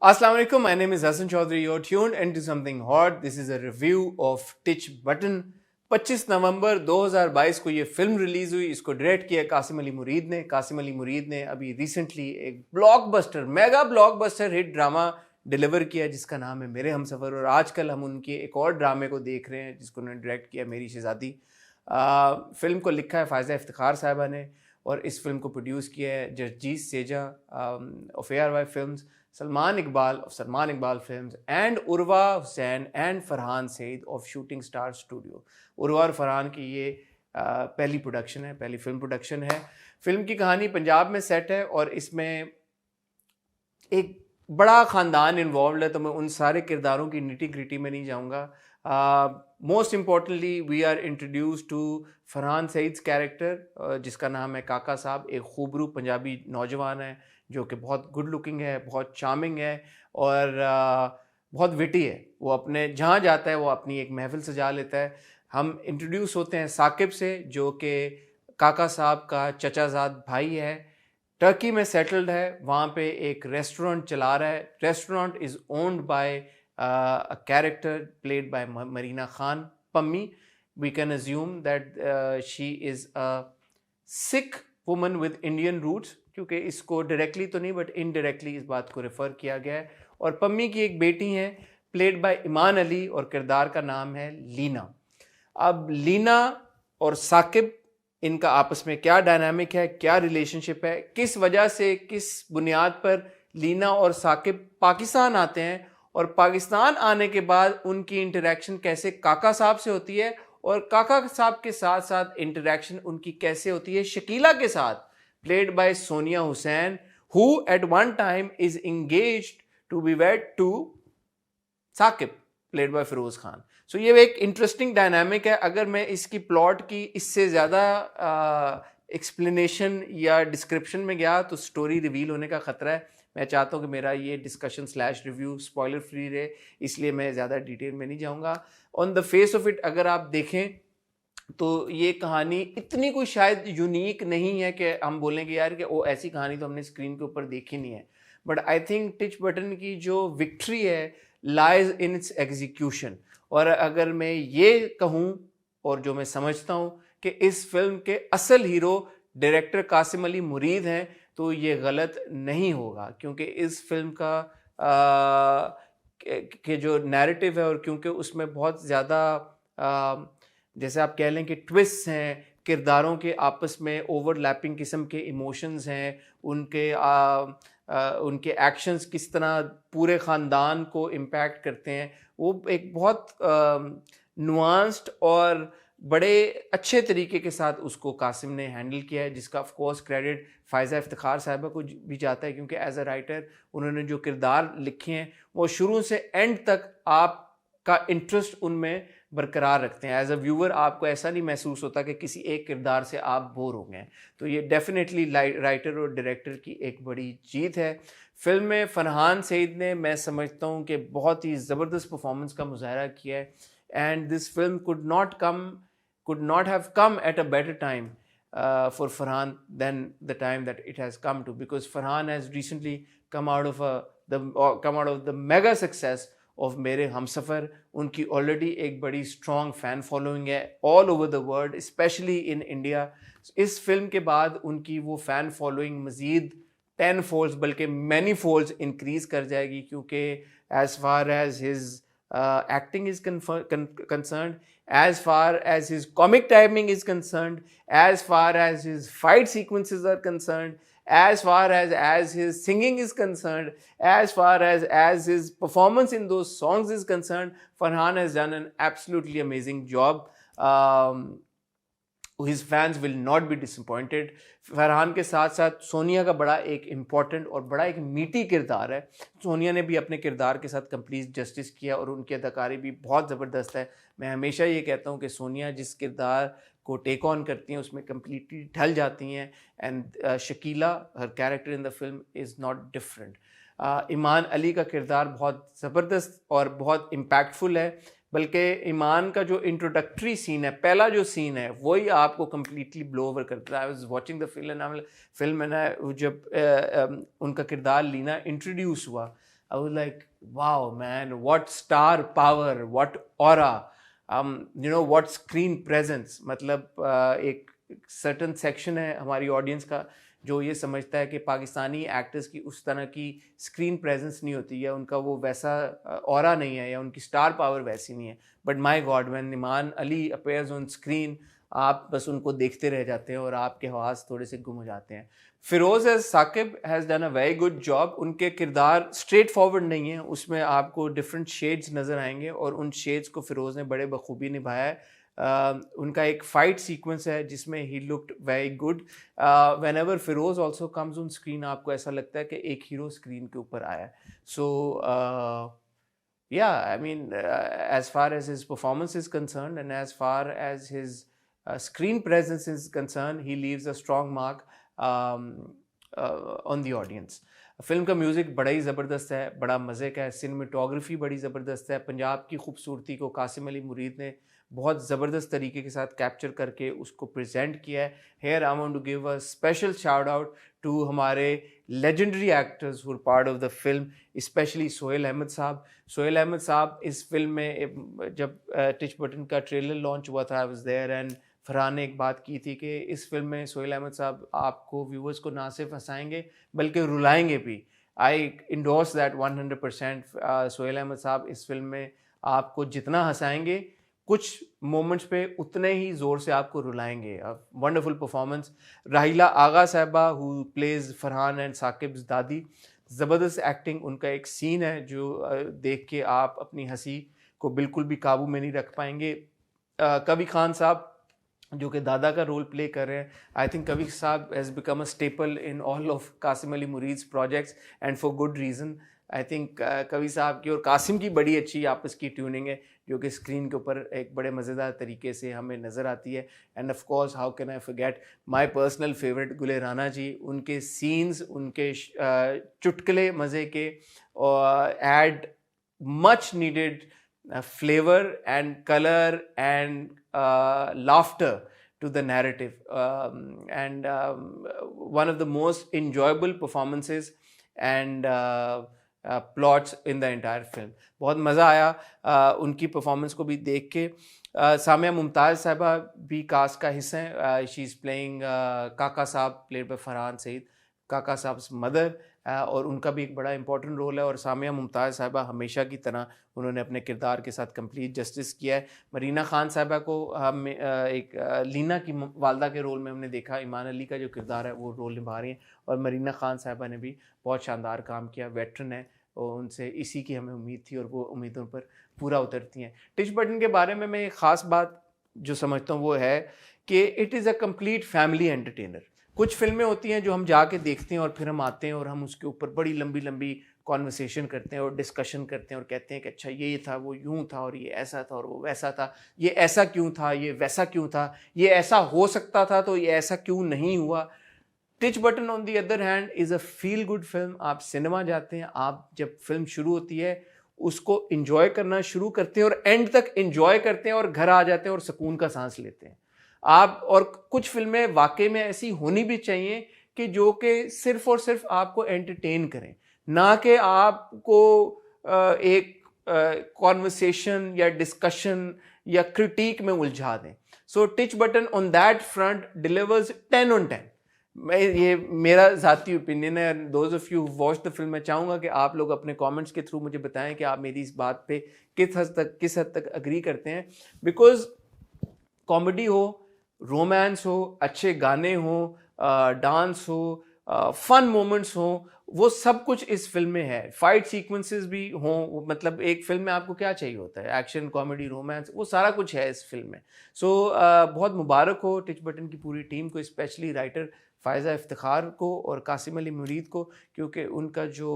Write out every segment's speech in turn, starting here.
Assalamu alaikum, my name is Hassan Chaudhary. You're tuned into something hot. This is a review of Titch Button. 25 नवंबर 2022 को ये film release हुई. इसको direct किया कासिम अली मुरीद ने अभी रिसेंटली एक blockbuster, mega blockbuster hit drama deliver किया जिसका नाम है मेरे हमसफर. और आजकल हम उनके एक और ड्रामे को देख रहे हैं जिसको उन्होंने डायरेक्ट किया, मेरी शहजादी. फिल्म को लिखा है फायजा इफ्तिखार साहिबा ने और इस फिल्म को प्रोड्यूस किया है Jagjit Seja of ARY films, Salman Iqbal films and Urwa Hussain and Farhan Saeed of shooting star studio. Urwa और फरहान की ये पहली फिल्म प्रोडक्शन है. फिल्म की कहानी पंजाब में सेट है और इसमें एक बड़ा ख़ानदान इन्वॉल्व है, तो मैं उन सारे किरदारों की निटी ग्रिटी में नहीं जाऊँगा. Most importantly we are introduce to Farhan Saeed's character जिसका नाम है काका साहब. एक खूबरू पंजाबी नौजवान है जो कि बहुत गुड लुकिंग है, बहुत चार्मिंग है और बहुत विटी है. वो अपने जहाँ जाता है वो अपनी एक महफिल सजा लेता है. हम इंट्रोड्यूस होते हैं साकिब से जो कि काका साहब का चचाजाद भाई है, टर्की में सेटल्ड है, वहाँ पे एक रेस्टोरेंट चला रहा है. Restaurant is owned by a character played by Marina Khan, Pammi. We can assume that she is a Sikh woman with Indian roots, क्योंकि इसको डायरेक्टली तो नहीं बट इनडायरेक्टली इस बात को रेफ़र किया गया है. और पम्मी की एक बेटी है प्लेड बाय ईमान अली और किरदार का नाम है लीना. अब लीना और साकिब, इनका आपस में क्या डायनामिक है, क्या रिलेशनशिप है, किस वजह से, किस बुनियाद पर लीना और साकिब पाकिस्तान आते हैं और पाकिस्तान आने के बाद उनकी इंटरेक्शन कैसे काका साहब से होती है और काका साहब के साथ साथ इंटरेक्शन उनकी कैसे होती है शकीला के साथ, played by Sonia Hussain, who at one time is engaged to be wed to Saqib, played by Feroze Khan. So ये एक इंटरेस्टिंग डायनामिक है. अगर मैं इसकी प्लॉट की इससे ज़्यादा एक्सप्लेनेशन या डिस्क्रिप्शन में गया तो स्टोरी रिवील होने का ख़तरा है. मैं चाहता हूँ कि मेरा ये डिस्कशन / रिव्यू स्पॉइलर फ्री रहे, इसलिए मैं ज़्यादा डिटेल में नहीं जाऊँगा. On the face of it अगर आप देखें तो ये कहानी इतनी कोई शायद यूनिक नहीं है कि हम बोलेंगे यार कि वो ऐसी कहानी तो हमने स्क्रीन के ऊपर देखी नहीं है. But I think teach button की जो विक्ट्री है लाइज इन इट्स एग्जीक्यूशन. और अगर मैं ये कहूँ और जो मैं समझता हूँ कि इस फिल्म के असल हीरो डायरेक्टर कासिम अली मुरीद हैं तो ये गलत नहीं होगा, क्योंकि इस फिल्म का के जो नैरेटिव है और क्योंकि उसमें बहुत ज़्यादा जैसे आप कह लें कि ट्विस्ट हैं, किरदारों के आपस में ओवरलैपिंग किस्म के इमोशंस हैं, उनके एक्शंस किस तरह पूरे ख़ानदान को इम्पैक्ट करते हैं, वो एक बहुत नुआंस्ड और बड़े अच्छे तरीके के साथ उसको कासिम ने हैंडल किया है, जिसका of course credit Faiza Iftikhar साहिबा को भी जाता है, क्योंकि एज अ राइटर उन्होंने जो किरदार लिखे हैं वो शुरू से एंड तक आपका इंटरेस्ट उनमें बरकरार रखते हैं. एज अ व्यूअर आपको ऐसा नहीं महसूस होता कि किसी एक किरदार से आप बोर हो गए. तो ये डेफिनेटली राइटर और डायरेक्टर की एक बड़ी जीत है. फिल्म में फरहान सईद ने, मैं समझता हूँ कि बहुत ही ज़बरदस्त परफॉर्मेंस का मुजाहरा किया है. And this film could not have come at a better time for Farhan than the time that it has come to, because Farhan has recently come out of the mega success of मेरे हमसफ़र. उनकी already एक बड़ी strong fan following है all over the world, specially in India. इस film के बाद उनकी वो फ़ैन फॉलोइंग मज़ीद 10 folds बल्कि मैनी folds इंक्रीज़ कर जाएगी, क्योंकि as far as his acting is concerned, as far as his comic timing is concerned, as far as his fight sequences are concerned, as far as his singing is concerned, as far as his performance in those songs is concerned, Farhan has done an absolutely amazing job. His fans will not be disappointed. Farhan के साथ साथ सोनिया का बड़ा एक important और बड़ा एक मीठी किरदार है. सोनिया ने भी अपने किरदार के साथ कंप्लीट जस्टिस किया और उनकी अदाकारी भी बहुत ज़बरदस्त है. मैं हमेशा ये कहता हूँ कि सोनिया जिस किरदार को टेक ऑन करती हैं उसमें कम्प्लीटली ढल जाती हैं. And Shakila, her character in the film is not different. Iman Ali का किरदार बहुत ज़बरदस्त और बहुत इम्पैक्टफुल है. बल्कि ईमान का जो इंट्रोडक्टरी सीन है, पहला जो सीन है, वही आपको कम्प्लीटली ब्लो ओवर करता है. I was watching the film and जब उनका किरदार लीना इंट्रोड्यूस हुआ I was like, wow, man, what star power, what aura, what screen presence. मतलब एक certain section है हमारी audience का जो ये समझता है कि पाकिस्तानी एक्टर्स की उस तरह की स्क्रीन प्रेजेंस नहीं होती या उनका वो वैसा ऑरा नहीं है या उनकी स्टार पावर वैसी नहीं है. But my god, when Iman Ali appears on screen, आप बस उनको देखते रह जाते हैं और आपके हवास थोड़े से गुम हो जाते हैं. Feroze as Saqib has done a very good job. उनके किरदार स्ट्रेट फॉरवर्ड नहीं है, उसमें आपको डिफरेंट शेड्स नज़र आएंगे और उन शेड्स को फिरोज ने बड़े बखूबी निभाया है. उनका एक फाइट सीक्वेंस है जिसमें he looked very good. Whenever Feroze also comes on screen आपको ऐसा लगता है कि एक हीरो स्क्रीन के ऊपर आया है. सो yeah, I mean, as far as his performance is concerned and as far as his screen presence is concerned, he leaves a strong mark on the audience. Film का म्यूज़िक बड़ा ही ज़बरदस्त है, बड़ा मज़े का है. सिनेमेटोग्राफी बड़ी ज़बरदस्त है. पंजाब की खूबसूरती को कासिम अली मुरीद ने बहुत ज़बरदस्त तरीके के साथ कैप्चर करके उसको प्रेजेंट किया है. Here I want to give a special shout out to हमारे legendary actors who are part of the film, specially Sohail Ahmed साहब. सोहेल अहमद साहब इस फिल्म में जब टिच बटन का ट्रेलर लॉन्च हुआ था, I was there and Farhan ने एक बात की थी कि इस फिल्म में सोहेल अहमद साहब आपको व्यूवर्स को ना सिर्फ हंसाएंगे बल्कि रुलाएंगे भी. आई इंडोर्स दैट 100%. सोहेल अहमद साहब इस फिल्म में आपको जितना हंसाएंगे कुछ मोमेंट्स पे उतने ही ज़ोर से आपको रुलाएंगे. Wonderful performance. राहिला आगा साहबा हु प्लेज फरहान एंड साकिब्स दादी, ज़बरदस्त एक्टिंग. उनका एक सीन है जो देख के आप अपनी हंसी को बिल्कुल भी काबू में नहीं रख पाएंगे. कवि खान साहब जो कि दादा का रोल प्ले कर रहे हैं, आई थिंक कवि साहब has become a staple in all of Kasim Ali मुरीद्स projects and for good reason. I think Kavi साहब की और कासिम की बड़ी अच्छी आपस की ट्यूनिंग है जो कि स्क्रीन के ऊपर एक बड़े मज़ेदार तरीके से हमें नज़र आती है. And of course how can I forget my personal favourite Gulle Rana ji. उनके सीन्स, उनके चुटकुले मज़े के add much needed flavor and color and laughter to the narrative, and one of the most enjoyable performances and plots in the entire film. बहुत मज़ा आया उनकी performance को भी देख के. सामिया मुमताज़ साहबा भी कास्ट का हिस्सा हैं. शी इज़ प्लेइंग काका साहब, प्लेड बाय फरहान सईद, काका साहब मदर, और उनका भी एक बड़ा इंपॉर्टेंट रोल है. और सामिया मुमताज़ साहबा हमेशा की तरह उन्होंने अपने किरदार के साथ कंप्लीट जस्टिस किया है. मरीना खान साहबा को हम एक लीना की वालदा के रोल में हमने देखा. ईमान अली का जो किरदार है वो रोल निभा रही हैं और मरीना खान साहबा ने भी बहुत शानदार काम किया. वेटरन है और उनसे इसी की हमें उम्मीद थी और वो उम्मीदों पर पूरा उतरती हैं. टिच बटन के बारे में मैं एक ख़ास बात जो समझता हूँ वो है कि it is a complete family entertainer. कुछ फिल्में होती हैं जो हम जाके देखते हैं और फिर हम आते हैं और हम उसके ऊपर बड़ी लंबी लंबी कॉन्वर्सेशन करते हैं और डिस्कशन करते हैं और कहते हैं कि अच्छा ये था, वो यूं था और ये ऐसा था और वो वैसा था, ये ऐसा क्यों था, ये वैसा क्यों था, ये ऐसा हो सकता था तो ये ऐसा क्यों नहीं हुआ. Teach Button on the other hand is a feel good film. आप सिनेमा जाते हैं, आप जब फिल्म शुरू होती है उसको इंजॉय करना शुरू करते हैं और एंड तक इंजॉय करते हैं और घर आ जाते हैं और सुकून का सांस लेते हैं आप. और कुछ फिल्में वाकई में ऐसी होनी भी चाहिए कि जो कि सिर्फ और सिर्फ आपको एंटरटेन करें, ना कि आपको एक कॉन्वर्सेशन या डिस्कशन या क्रिटिक में उलझा दें. So Tich Button on that front delivers 10 on 10. ये मेरा ज़ाती ओपिनियन है. Those of you watch the film, मैं चाहूँगा कि आप लोग अपने कमेंट्स के थ्रू मुझे बताएं कि आप मेरी इस बात पे किस हद तक अग्री करते हैं. बिकॉज कॉमेडी हो, रोमांस हो, अच्छे गाने हो, डांस हो, फन मोमेंट्स हो, वो सब कुछ इस फिल्म में है. फाइट सीक्वेंसेस भी हों, मतलब एक फिल्म में आपको क्या चाहिए होता है, एक्शन, कॉमेडी, रोमांस, वो सारा कुछ है इस फिल्म में. सो बहुत मुबारक हो टिच बटन की पूरी टीम को, स्पेशली राइटर फ़ायज़ा इफ्तिखार को और कासिम अली मुरीद को, क्योंकि उनका जो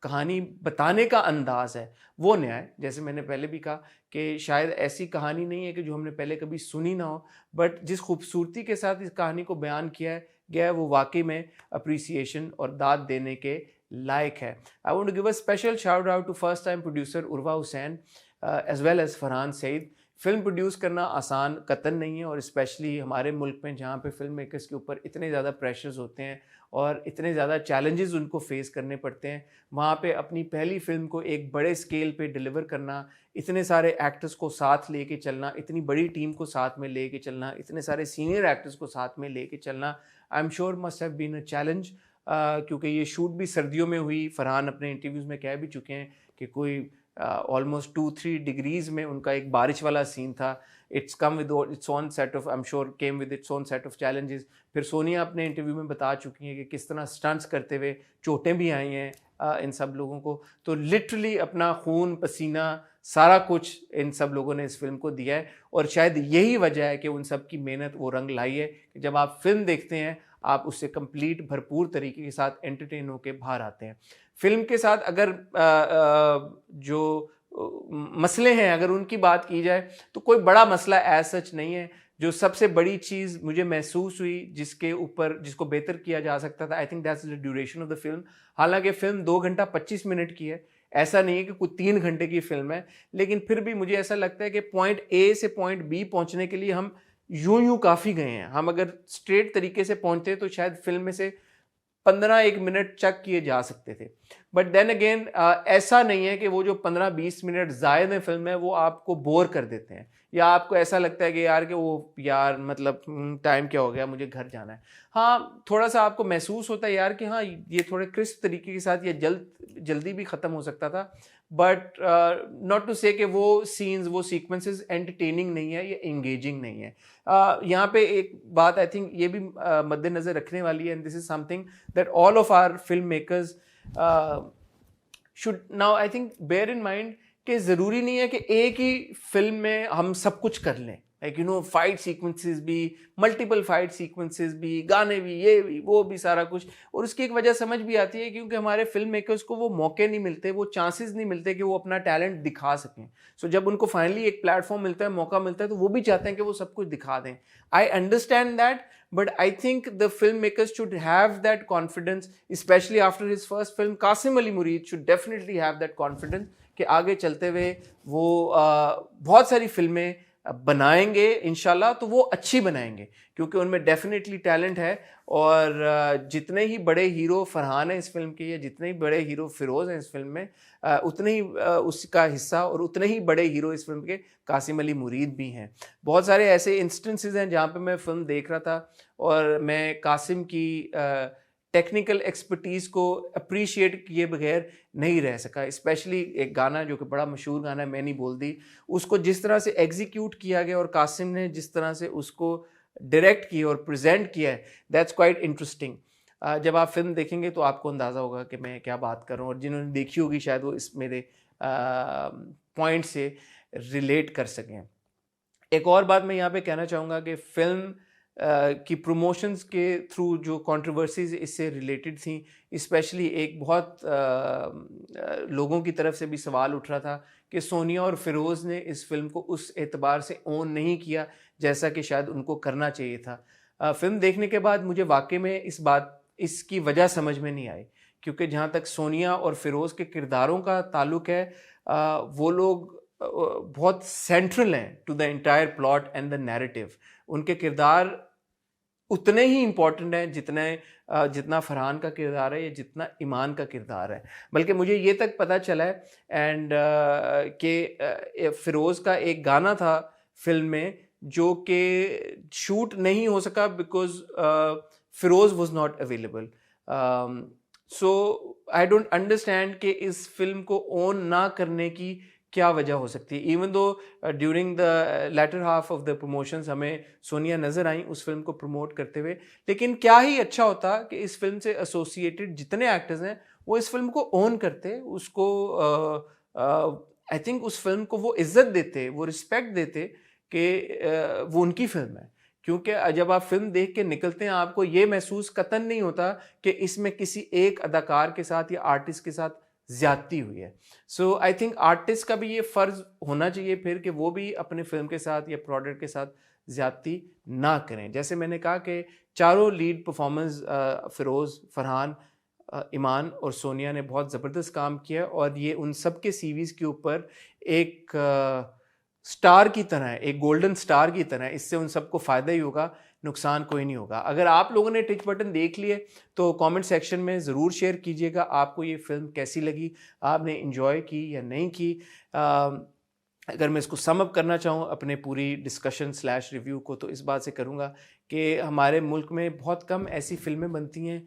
कहानी बताने का अंदाज़ है वो नया है. जैसे मैंने पहले भी कहा कि शायद ऐसी कहानी नहीं है कि जो हमने पहले कभी सुनी ना हो, बट जिस खूबसूरती के साथ इस कहानी को बयान किया गया है वो वाकई में अप्रिसिएशन और दाद देने के लायक है. I want to give a special shout out to first time producer Urwa Hussain as well as Farhan Saeed. Film produce करना आसान कतन नहीं है, और स्पेशली हमारे मुल्क में जहाँ पे फिल्म मेकर्स के ऊपर इतने ज़्यादा प्रेशर्स होते हैं और इतने ज़्यादा चैलेंजेस उनको फेस करने पड़ते हैं, वहाँ पे अपनी पहली फिल्म को एक बड़े स्केल पे डिलीवर करना, इतने सारे एक्टर्स को साथ लेके चलना, इतनी बड़ी टीम को साथ में लेके चलना, इतने सारे सीनियर एक्टर्स को साथ में लेके चलना, I am sure must have been a challenge. क्योंकि ये शूट भी सर्दियों में हुई। फरहान अपने इंटरव्यूज़ में कह भी चुके हैं कि कोई ऑलमोस्ट 2-3 डिग्रीज़ में उनका एक बारिश वाला सीन था। It's come with its own set of, I am sure came with its own set of challenges. फिर सोनिया अपने इंटरव्यू में बता चुकी हैं कि किस तरह स्टंट्स करते हुए चोटें भी आई हैं इन सब लोगों को। तो लिटरली अपना खून पसीना सारा कुछ इन सब लोगों ने इस फिल्म को दिया है, और शायद यही वजह है कि उन सब की मेहनत वो रंग लाई है कि जब आप फिल्म देखते हैं आप उससे कंप्लीट भरपूर तरीके के साथ एंटरटेन होकर बाहर आते हैं। फिल्म के साथ अगर जो मसले हैं अगर उनकी बात की जाए तो कोई बड़ा मसला एज सच नहीं है। जो सबसे बड़ी चीज़ मुझे महसूस हुई जिसके ऊपर जिसको बेहतर किया जा सकता था, I think that's the duration of the film. हालांकि फिल्म 2 घंटा 25 मिनट की है, ऐसा नहीं है कि कोई 3 घंटे की फिल्म है, लेकिन फिर भी मुझे ऐसा लगता है कि पॉइंट ए से पॉइंट बी पहुंचने के लिए हम यूं काफ़ी गए हैं। हम अगर स्ट्रेट तरीके से पहुंचते तो शायद फिल्म में से 15-1 मिनट चेक किए जा सकते थे। बट देन अगेन ऐसा नहीं है कि वो जो 15-20 मिनट ज़ायद है फिल्म में वो आपको बोर कर देते हैं, या आपको ऐसा लगता है कि यार मतलब टाइम क्या हो गया, मुझे घर जाना है। हाँ, थोड़ा सा आपको महसूस होता है यार कि हाँ ये थोड़े क्रिस्प तरीके के साथ ये जल्दी भी ख़त्म हो सकता था। बट नॉट टू से कि वो सीन्स वो सीक्वेंसेस एंटरटेनिंग नहीं है या इंगेजिंग नहीं है। यहाँ पे एक बात आई थिंक ये भी मद्देनज़र रखने वाली है, and this is something that all of our film makers should now I think bear in mind कि ज़रूरी नहीं है कि एक ही फिल्म में हम सब कुछ कर लें। लाइक फाइट सीक्वेंसेस भी, मल्टीपल फाइट सीक्वेंसेस भी, गाने भी, ये भी वो भी सारा कुछ। और उसकी एक वजह समझ भी आती है क्योंकि हमारे फिल्म मेकर्स को वो मौके नहीं मिलते, वो चांसेस नहीं मिलते कि वो अपना टैलेंट दिखा सकें। सो जब उनको फाइनली एक प्लेटफॉर्म मिलता है, मौका मिलता है, तो वो भी चाहते हैं कि वो सब कुछ दिखा दें। I understand that, but I think the filmmakers should have that confidence, especially after his first film. Qasim Ali Mureed should definitely have that confidence कि आगे चलते हुए वो बहुत सारी फिल्में बनाएंगे इंशाल्लाह, तो वो अच्छी बनाएंगे क्योंकि उनमें डेफिनेटली टैलेंट है। और जितने ही बड़े हीरो फरहान हैं इस फिल्म के, या जितने ही बड़े हीरो फिरोज़ हैं इस फिल्म में, उतने ही उसका हिस्सा और उतने ही बड़े हीरो इस फिल्म के कासिम अली मुरीद भी हैं। बहुत सारे ऐसे इंस्टेंसेस हैं जहाँ पे मैं फिल्म देख रहा था और मैं कासिम की टेक्निकल एक्सपर्टीज़ को अप्रिशिएट किए बगैर नहीं रह सका। स्पेशली एक गाना जो कि बड़ा मशहूर गाना है, मैं नहीं बोल दी, उसको जिस तरह से एग्जीक्यूट किया गया और कासिम ने जिस तरह से उसको डायरेक्ट किया और प्रेजेंट किया है, दैट्स क्वाइट इंटरेस्टिंग। जब आप फिल्म देखेंगे तो आपको अंदाज़ा होगा कि मैं क्या बात कर रहा हूँ, और जिन्होंने देखी होगी शायद वो इस मेरे पॉइंट से रिलेट कर सकें। एक और बात मैं यहाँ पे कहना चाहूँगा कि फिल्म की प्रमोशंस के थ्रू जो कंट्रोवर्सीज इससे रिलेटेड थी, स्पेशली एक बहुत लोगों की तरफ से भी सवाल उठ रहा था कि सोनिया और फिरोज़ ने इस फिल्म को उस एतबार से ओन नहीं किया जैसा कि शायद उनको करना चाहिए था। फिल्म देखने के बाद मुझे वाकई में इसकी वजह समझ में नहीं आई, क्योंकि जहाँ तक सोनिया और फिरोज़ के किरदारों का ताल्लुक है, वो लोग बहुत सेंट्रल हैं to the entire plot and the narrative. उनके किरदार उतने ही इम्पॉर्टेंट हैं जितना फरहान का किरदार है या जितना ईमान का किरदार है। बल्कि मुझे ये तक पता चला है एंड कि फिरोज़ का एक गाना था फिल्म में जो कि शूट नहीं हो सका because Firoz was not available. So I don't understand कि इस फिल्म को ओन ना करने की क्या वजह हो सकती है। Even though during the latter half of the promotions हमें सोनिया नज़र आई उस फिल्म को प्रमोट करते हुए, लेकिन क्या ही अच्छा होता कि इस फिल्म से एसोसिएटेड जितने एक्टर्स हैं वो इस फिल्म को ओन करते, उसको आई थिंक उस फिल्म को वो इज्जत देते, वो रिस्पेक्ट देते कि वो उनकी फिल्म है। क्योंकि जब आप फिल्म देख के निकलते हैं आपको ये महसूस कतन नहीं होता कि इसमें किसी एक अदाकार के साथ या आर्टिस्ट के साथ ज्यादती हुई है। सो आई थिंक आर्टिस्ट का भी ये फ़र्ज़ होना चाहिए फिर कि वो भी अपने फिल्म के साथ या प्रोडक्ट के साथ ज्यादती ना करें। जैसे मैंने कहा कि चारों लीड परफॉर्मेंस फिरोज़, फरहान, ईमान और सोनिया ने बहुत ज़बरदस्त काम किया, और ये उन सब के सीवीज़ के ऊपर एक स्टार की तरह है, एक गोल्डन स्टार की तरह है। इससे उन सबको फ़ायदा ही होगा, नुकसान कोई नहीं होगा। अगर आप लोगों ने टिच बटन देख लिए तो कमेंट सेक्शन में ज़रूर शेयर कीजिएगा आपको ये फ़िल्म कैसी लगी, आपने इन्जॉय की या नहीं की। अगर मैं इसको सम अप करना चाहूँ अपने पूरी डिस्कशन स्लैश रिव्यू को, तो इस बात से करूँगा कि हमारे मुल्क में बहुत कम ऐसी फ़िल्में बनती हैं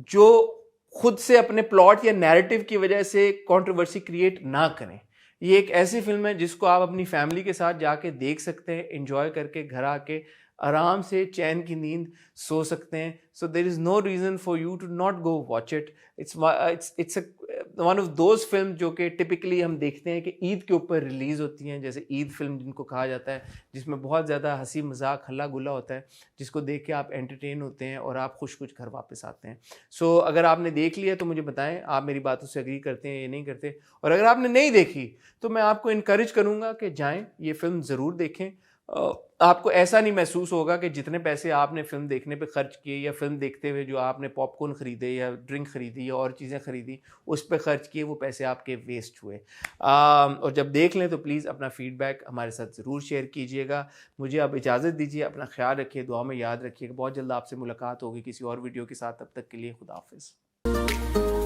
जो खुद से अपने प्लॉट या नैरेटिव की वजह से कंट्रोवर्सी क्रिएट ना करें। ये एक ऐसी फ़िल्म है जिसको आप अपनी फैमिली के साथ जाके देख सकते हैं, एन्जॉय करके घर आके आराम से चैन की नींद सो सकते हैं। So there is no reason for you to not go watch it. It's one of those film जो कि टिपिकली हम देखते हैं कि ईद के ऊपर रिलीज़ होती हैं, जैसे ईद फिल्म जिनको कहा जाता है, जिसमें बहुत ज़्यादा हंसी मजाक हल्ला गुल्ला होता है, जिसको देख के आप एंटरटेन होते हैं और आप खुश खुश घर वापस आते हैं। सो अगर आपने देख लिया तो मुझे बताएं आप मेरी बातों से एग्री करते हैं या नहीं करते। और अगर आपने नहीं देखी तो मैं आपको इनकरेज करूँगा कि जाएं, ये फिल्म ज़रूर देखें। आपको ऐसा नहीं महसूस होगा कि जितने पैसे आपने फ़िल्म देखने पे खर्च किए, या फ़िल्म देखते हुए जो आपने पॉपकॉर्न ख़रीदे या ड्रिंक ख़रीदी या और चीज़ें ख़रीदी उस पे खर्च किए, वो पैसे आपके वेस्ट हुए। और जब देख लें तो प्लीज़ अपना फ़ीडबैक हमारे साथ ज़रूर शेयर कीजिएगा। मुझे अब इजाज़त दीजिए, अपना ख्याल रखिए, दुआ में याद रखिएगा। बहुत जल्द आपसे मुलाकात होगी किसी और वीडियो के साथ। तब तक के लिए खुदा हाफ़िज़।